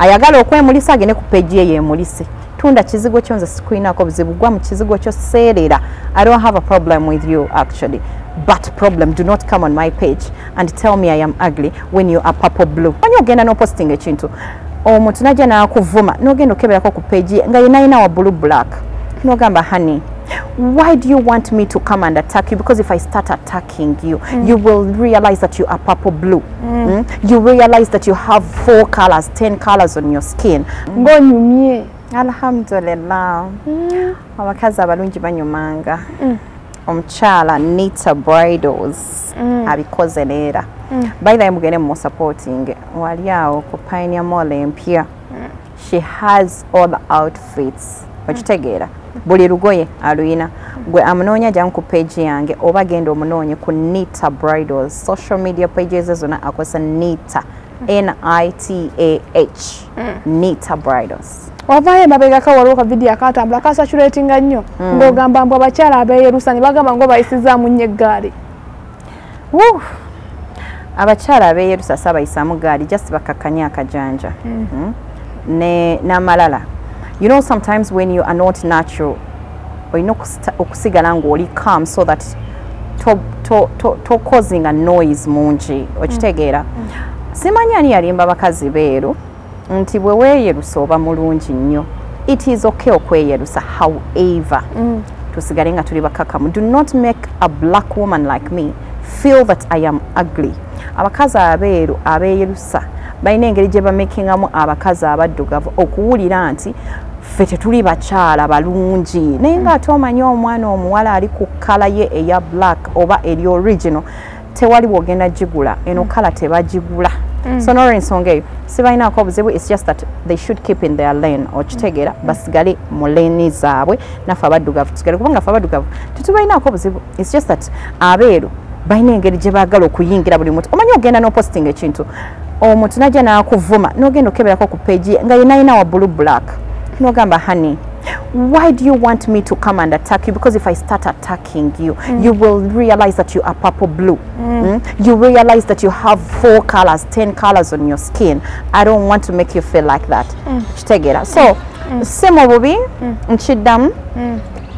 ayagala okwemulisa agende ku page ye yemulise tunda kizigo kyo nze sikuinako buzibu gwa mu kizigo kyo seerera. I don't have a problem with you actually, but problem, do not come on my page and tell me I am ugly when you are purple blue. When you genda no posting ekintu omuntu najja nakuvuma nogenda okeberako ku page nga yinaina wa blue black nogamba honey, why do you want me to come and attack you? Because if I start attacking you, you will realize that you are purple blue. You realize that you have 4 colors, 10 colors on your skin. Ngonyumye. Alhamdulillah. Abakazi abalungi banyumanga. Omukyala Nita Bridals abikoze leera. By the way, mugende mu supporting wali awo ku Pioneer Mall empya. She has all the outfits. Okitegeera buli lugoye aluyina gwe amunoonya jja ku page yange oba genda omunoonye ku Nita Bridals social media pages zonna akosa Nita NITAH Nita Bridals. Wavaye mabega ka waliwo ka video akatambula kasaturatinga nnyo ng'ogamba mbu abakyala abeeyerusa ne bagamba ngo bayisizaamu nnyo eggaali. Abakyala abeeyerusa sabayisaamu gaali just bakakanya akajanja n'amalala. You know, sometimes when you are not natural, or you know, okusigala ng'oli calm so that to causing a noise mungi okitegeera. Simanyi ani yalimba bakazi beeru nti bwe weeyerusa oba mulungi nnyo. It is okay okweyerusa, however tusigale nga tuli bakakamu. Do not make a black woman like me feel that I am ugly. Abakazi abeeru abeeyerusa balina engeri gye bamakingamu abakazi abaddugavu okuwulira nti ffe tetuli bakyala balungi naye ng'ate omanyi omwana omuwala ali ku kala ye eya black oba eri original tewali bwogenda gigula eno kala tebagigula. So no ensonga eyo sibalinaako obuzibu. It's just that they should keep in their lane okitegeera basigale mu lane zaabwe naffe abaddugavu tusigale kubanga ffe abaddugavu tetubalinaako obuzibu. It's just that abeeru balina engeri gye baagala okuyingira buli muntu. Omanyi ogenda n'oposting ekintu omuntu najja nakuvuma nogenda okeberako ku page nga yinaina wa blue black nogamba honey, why do you want me to come and attack you? Because if I start attacking you, you will realize that you are purple blue. You realize that you have 4 colors, 10 colors on your skin. I don't want to make you feel like that. Kitegera. So, semo bubi nchiddamu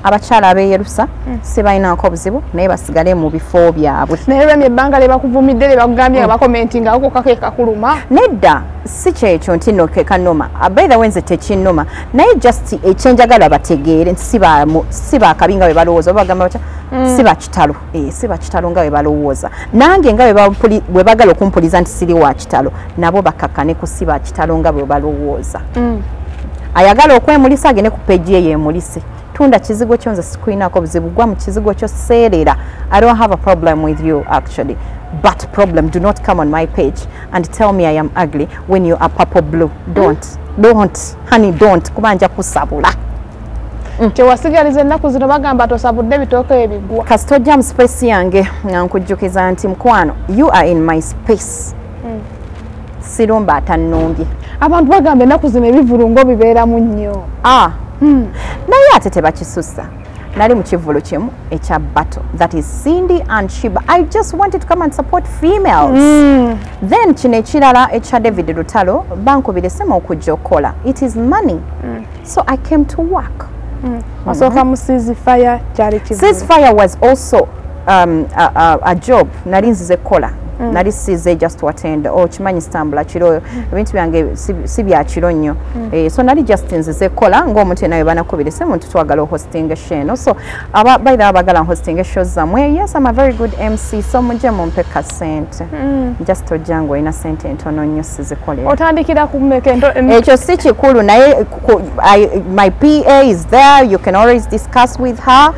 abakyala abeeyerusa sibalinaako obuzibu naye basigale mu bifo byabwe. Naye lwemye ebbanga lye bakuvumidde lye bakugambye nga bakomentinga ako kakeeka kuluma. Nedda si kyekyo nti nno kekanoma. By the way nze tekinnoma naye just ekyenjagala bategeere nti si baakabi nga bwe balowooza oba bagamba batya si bakitalo. Si bakitalo nga bwe balowooza. Nange nga bwe bagala okumpuliza nti siri wa kitalo nabo bakakkane ku si bakitalo nga bwe balowooza. Ayagala okwemulisa agende ku page ye yemulise. Tunda kizigo kyo nze sikuinako buzibu gwa mu kizigo kyo seerera. I don't have a problem with you actually, but problem, do not come on my page and tell me I am ugly when you are purple blue. Don't honey, don't kubanja kusabula. Kyewasigaliza ennaku zino bagamba tosabudde bitooke ebigwa kasito jam space yange nga nkujjukiza nti mukwano you are in my space. Sirumba atannumbye. Abantu bagamba ennaku zino ebivulungo bibeeramu nnyo. Naye ate tebakisussa. Nali mu kivulu kimu ekya battle, that is Cindy and Shiba. I just wanted to come and support females. Then kino ekirala ekya David Lutalo bankubira essimu okujja okukola. It is money. So I came to work. Wasooka mu ceasefire kyali kivulu. Ceasefire was also a job nali nzize kukola. Nali size just to attend kimanyi stambula kiro ebintu byange si bya kiro nnyo. So nali just nzize kukola ng'omuntu nawe banakubira essimu nti twagala hosting show. So by the abagala hosting shows zamwe. Yes, I'm a very good MC. So mujje mumpe ka sente. Just ojango ina sente entono nnyo sizikolera. Otandikira kumeka ekyo si kikulu naye my PA is there. You can always discuss with her.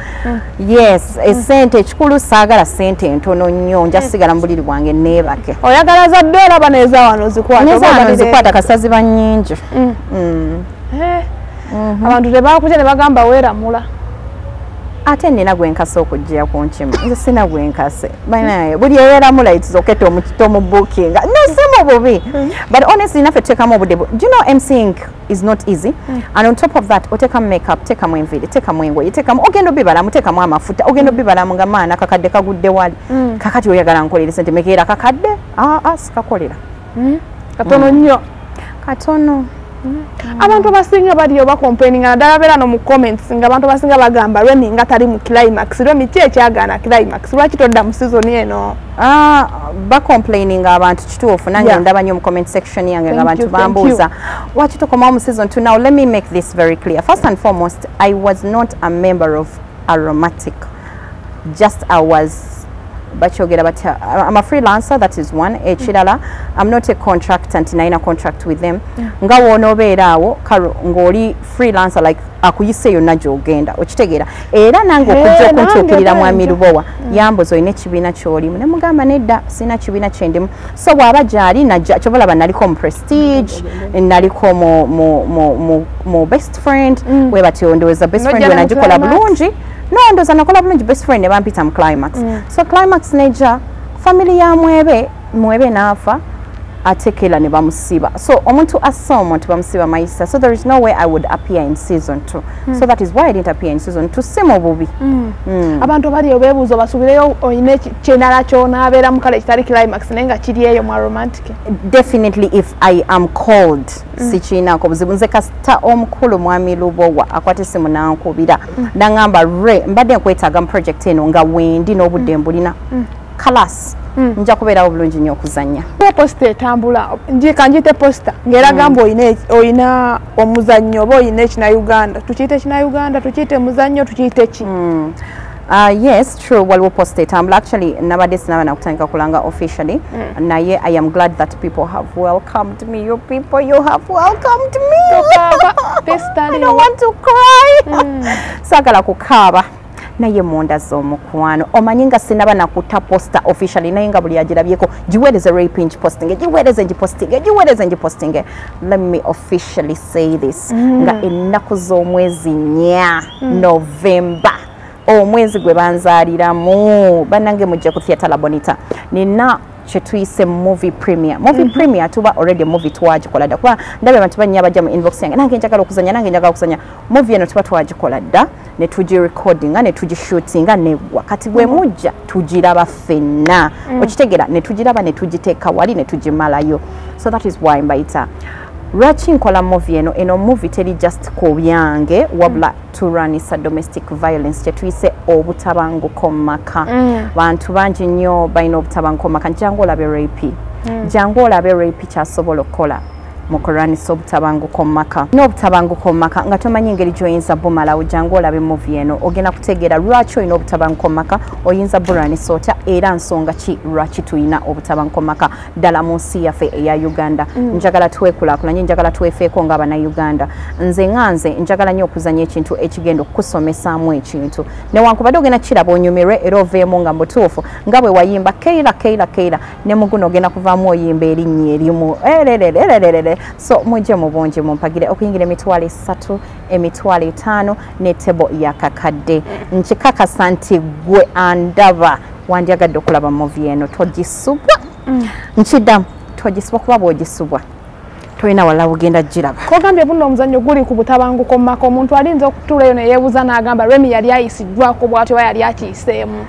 Yes, sente ekikulu saagala sente entono nnyo njasigala mbuliri bwange nebake. Oyagala za ddoola baneza wano zikwata kasazi bannyingi. Abantu tebakuja ne bagamba weeramula. Ate nina gwenkase okujja ku nkimu. Nze sina gwenkase. Banaye buli eyeeramula itizoke tomu booking. No simo bubi. But honestly naffe tekamu obudde. Do you know emceeing is not easy? And on top of that otekamu makeup, tekamu enviiri, tekamu engoye, tekamu ogendo bibalamu, tekamu amafuta, ogendo bibalamu nga maana kakadde kagudde wali. Kakati oyagala nkolere sente mekeera kakadde? Sikakolera. Katono nnyo. katono. Abantu basinga baliyo bakomplaining naddala beera no mu comments nga abantu basinga bagamba Remy nga tali mu climax. Remy ki ekyagaana climax? Lwaki todda mu season eno? Bakomplaining abantu kituufu nange ndaba nnyo mu comment section yange nga abantu bambuuza lwaki tukomawo mu season 2. Now let me make this very clear. First and foremost, I was not a member of Aromantic. Just I was I'm a freelancer, that is one. I'm not a contractant, naina contract with them. Nga wonobeerawo karo ngoli freelancer like akuyise yonna gy'ogenda okitegeera era nange okujja okuntuukirira mwami Lubowa yambuza oyina ekibiina ky'olimu ne mugamba nedda sina kibiina kyendimu so bw'aba gy'ali najja kyobalaba naliko mu Prestige naliko mu Best Friend we batyo ndowooza Best Friend we nagikola bulungi no ndoza nakola bulungi Best Friend ne bampita mu Climax so Climax neja family ya mwebe naafa atekela ne bamusiba so omuntu assa omuntu bamusiba mayisa so there is no way I would appear in season 2 so that is why I didn't appear in season 2 simo bubi abantu bali obebuzo basubireyo oyine chenala kyonaabeera mu kale kitali Climax nenga kiri eyo mu Aromantic. Definitely if I am called sichina ko buzibu nze kasita omukulu mwami Lubowa akwate simu nankubira nangamba mbadde nkwetaaga mu project eno nga wendi n'obudde mbulina kalas nja kubeerawo bulungi nnyo okuzannya. Posta etambula njite posta ng'era gamba oyina omuzannyo oba oyina ekina-Uganda tukiyite ekina-Uganda tukiyite muzannyo tukiyite ki? Yes, true. Waliwo posta etambula actually nabadde sinaba nakutandika kulanga officially naye I am glad that people have welcomed me. You people, you have welcomed me. I don't want to cry. Sagala kukaaba. Naye monda z'omukwano omanyi nga sinaba nakuta posta officially naye nga buli agirabyeko giweereze rapinge posting giweereze ngiposting. Let me officially say this nga ennaku z'omwezi 4 November omwezi gwe banzaaliramu bannange mujja ku theatre La Bonita nina chetuyise movie premiere tuba already movie twagikola dda kuba ndabe abantu banya bajja mu inbox yange nange njagala okuzanya movie eno tuba twagikola dda ne tugi recordinga ne tugi shootinga ne wakati bwe mujja tugiraba ffenna okitegeera ne tugiraba ne tugiteeka wali ne tugimalayo so that is why mbaita lwaki nkola movie eno movie teri just ku byange wabula turanisa domestic violence kyetuyise obutabanguko mu maka bantu bangi nnyo balina obutabanguko mu maka jangu olabe rape kyasobola okukola mu kuranisa obutabanguko mu maka n'obutabanguko mu maka nga tomanyi engeri gy'oyinza bumalawo jangu olabe movie eno ogenda kutegeera lwaki olina obutabanguko mu maka oyinza buranisa otya era nsonga ki lwaki tulina obutabanguko mu maka ddala mu nsi yaffe eya Uganda njagala twekulaakulanye njagala twefeeko ng'abannayuganda nze njagala nnyo okuzanya ekintu ekigenda okukusomesaamu ekintu newankubadde ogenda kiraba onyumirwe era oveemu nga mutuufu nga bwe wayimba keira ne muguno ogenda kuvaamu oyimba erinnya erimu so mujje mu bungi mumpagire okuyingira emitwalo 3 emitwalo 5 ne tebo yakakadde nkikakasa nti gwe andaba wandyagadde okulaba movie eno togisubwa nkiddamu togisubwa kuba bw'ogisubwa tolina wala bugenda giraba kogambye buno omuzannyo guli ku butabanguko mu maka omuntu alinza okutulayo ne yeebuuza n'agamba Remy yali ayisiddwako bw'atyo yali akiyiseemu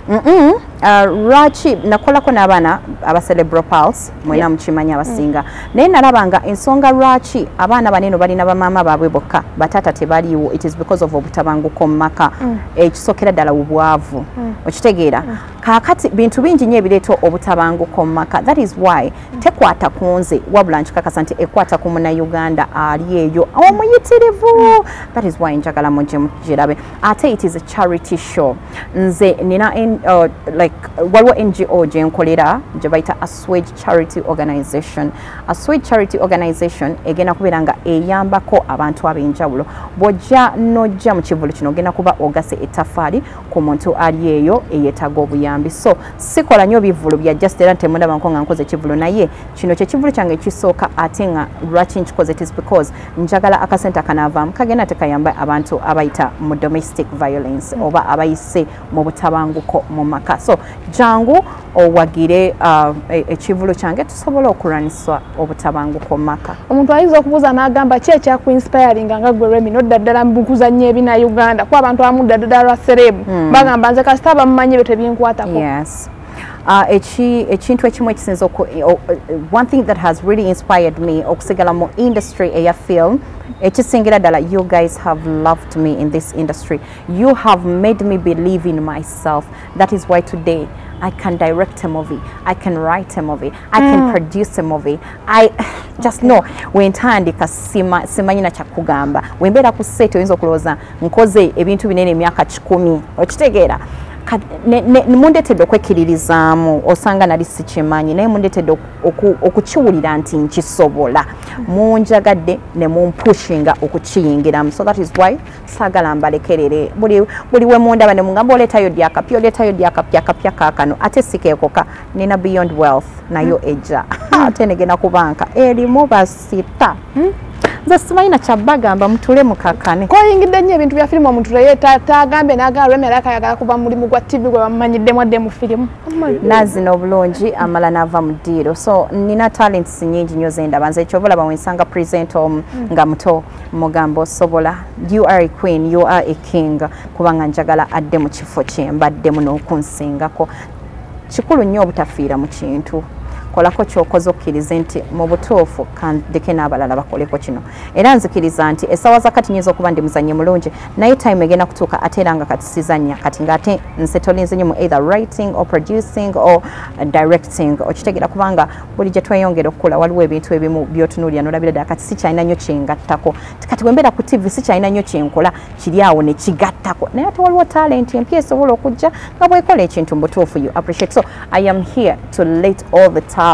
lwaki nakolako n'abaana aba Cerebral Pulse mwena mukimanya abasinga naye nalabanga ensonga lwaki abaana baneno balina bamaama baabwe bokka bataata tebaliiwo it is because of obutabanguko mu maka ekisookera ddala obwavu okitegeera kaakati bintu bingi nnyo ebireeta obutabanguko mu maka that is why tekwata ku nze wabula nkikakasa nti ekwata ku munnayuganda ali eyo omuyitirivu that is why njagala mujje mugirabe ate it is a charity show nze nina like waliwo NGO gye nkolera gye bayita Aswage Charity Organization. Aswage Charity Organization egenda kubeera nga eyambako abantu ab'enjawulo bw'ojja n'ojja mu kivulu kino ogenda kuba ogase ettafaali ku muntu ali eyo eyeetaaga obuyambi so sikola nnyo bivulu bya just era temundaba nko nga nkoze ekivulu naye kino kye kivulu kyange ekisooka ate nga lwaki nkikoze it is because njagala akasente akanaavaamu kagenda tekayamba abantu abayita mu domestic violence oba abayise mu butabanguko mu maka so jangu owagire ekivulu kyange tusobola okulwaniswa obutabanguko mu maka omuntu ayinza okubuuza n'agamba ki ekyakuinspiring nga gwe Remy nodda ddala mu kuzannya ebina-Uganda kuba abantu abamu ddala lwa serebu bagamba nze kasita abamumanyi byo tebinkwatako yes ekintu ekimu ekisinza one thing that has really inspired me okusigala mu industry eya film ekisingira ddala, you guys have loved me in this industry. You have made me believe in myself. That is why today I can direct a movie, I can write a movie, I can produce a movie. I just know wentandika simanyina kyakugamba wembeera ku set oyinza okulowooza nkoze ebintu binene emyaka 10 okitegeera mundetedde okwekiririzaamu osanga nali sikimanyi naye mundetedde okukiwulira nti nkisobola munjagadde ne mumpushinga okukiyingiramu. So that is why saagala mbalekerere buli we mundaba ne mungamba oleetayo dyakapya kaakano ate sikeekoka nina beyond wealth nayo ejja ate negenda ku banka erimu basita nze simanyi kyabagamba mutule mukakane koyingidde nnyo ebintu bya firimu omuntu tagambe n'agala Rwemera akayagala kuba mulimu gwa TV gwe bamumanyiddemu adde mu firimu nazina obulungi amala nava mu ddiiro. So nina talents nyingi nnyo zendaba nze ekyobalaba wensanga present nga muto mugamba osobola, you are a queen, you are a king, kubanga njagala adde mu kifo kye mbaddemu n'okunsingako. Kikulu nnyo obutafiira mu kintu, kolako kyokoze okkirize nti mu butuufu kandeke n'abalala bakoleko kino. Era nzikiriza nti essaawa zakati nyinza okuba ndi muzannyi mulungi naye time egenda kutuuka ate era nga kati sizannya kati ng'ate nsetolinze nnyo mu either writing or producing or directing. Okitegeera kubanga buli gye tweyongera okukula waliwo ebintu ebimu by'otunuulira n'olabira ddala kati sikyalina nnyo kyengattako, kati bwe mbeera ku TV sikyalina nnyo kyenkola kiri awo ne kigattako, naye ate waliwo talent empya esobola okujja nga bw'ekola ekintu mu butuufu you appreciate. So I am here to let all the talent.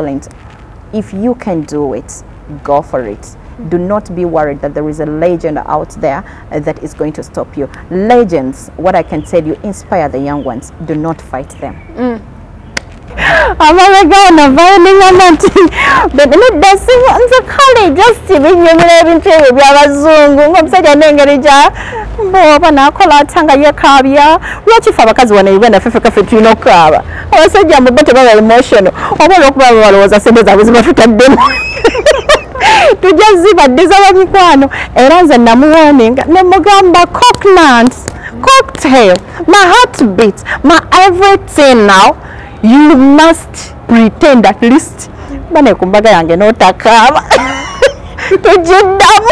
If you can do it, go for it. Do not be worried that there is a legend out there that is going to stop you. Legends, what I can tell you, inspire the young ones. Do not fight them. Amabegana bayininga nati nedasimu nze kale just binyemera ebintu ebyo by'abazungu ng'omusajja n'engeri gya mboba nakola atanga yekabya lwaki fe abakazi wano Uganda ffe tulina okukaaba abasajja mbo tebaba emotional oba olw'okuba balowooza sente zaabwe ziba tutaddemu tujja zibaddiza bamikwano era nze namuwoninga ne mugamba cocktail, my heartbeat, my everything now. You must pretend at least bane kumbaga yange n'otakaaba tugiddamu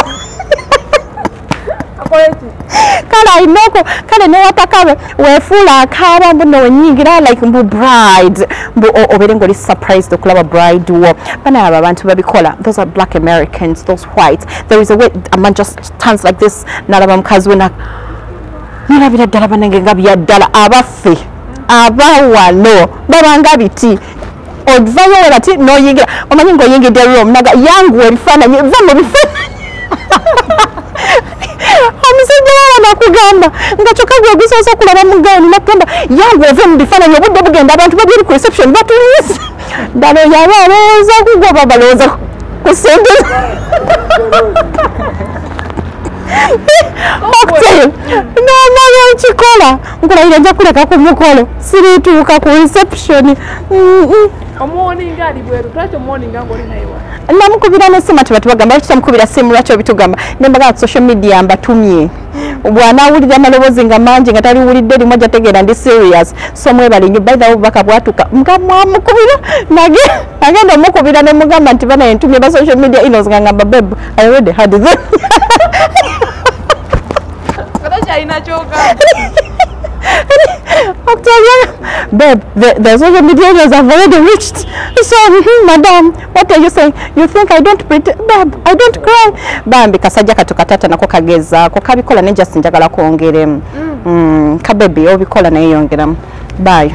kale ayinako kale n'owatakaaba weefuula akaaba mbu noonyingira like mbu bride mbu obeere ng'oli surprised okulaba bride wo bana abo abantu babikola. Those are black Americans, those whites. There is a way a man just stands like this n'alaba mukazi we nalabira ddala banange nga byaddala abaffe abawano babanga biti odvayo bati noyingira omanyi ngoyingidde room naga yangu ebifaananyi va mu bifaananyi omusajja wawa nakugamba nga kyokka gwe ogusoose okulaba mu gawuni nakugamba yangu ove mu bifaananyi obudde bugenda abantu babiri ku reception batuyisa ddala oyo aba alowooza kugwa babalowooza ku sente cocktail n'omala ekikola nkulayira nja kuleka ku mukolo sirituuka ku reception. Omuwoninga ali bweru twaki omuwoninga ng'oli naye wa namukubira n'essimu ati batubagamba lwaki tamukubira ssimu lwaki obitugamba ne mbagala ku social media mbatumye bw'anaawulira amaloboozi nga mangi nga taliwulidde limu ajja tegeera ndi serious. So mwebale nnyo by the way obubaka bwatuka nga mwamukubira nagenda omukubira ne mugamba nti bana entumye ba social media inos nga ngamba babe I already had them. Babe, the social media have already reached. So, madam, what are you saying? You think I don't pretend? Babe, I don't cry. Bambi kasajja katukatata nako kageza ko kabikola ne just njagala kwongeremu. Kabebi obikola naye yongeramu. Bye.